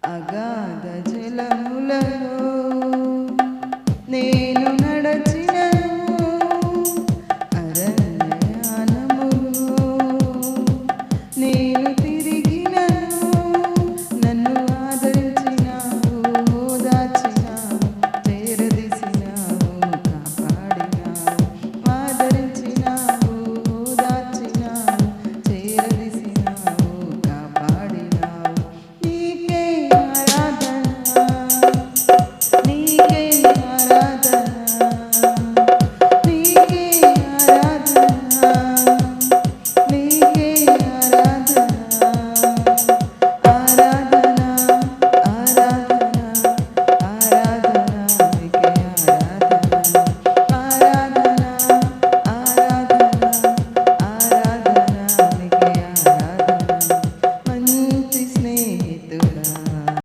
అగాధ జలములలో నేను నడచినను, అరణ్యయానములో నేను తిరిగినను. నన్ను ఆదరించినావు, ఓదార్చినావు, చేరదీసినావు, కాపాడినావు. ఆదరించినావు, ఓదార్చినావు, చేరదీసినావు, కాపాడినావు. నీకే ఆరాధన, నీకే ఆరాధన, నీకే ఆరాధన, నీకే ఆరాధన. ఆరాధన, ఆరాధన, ఆరాధన, నీకే ఆరాధన. ఆరాధన, ఆరాధన, ఆరాధన, నీకే ఆరాధన. మంచి స్నేహితుడా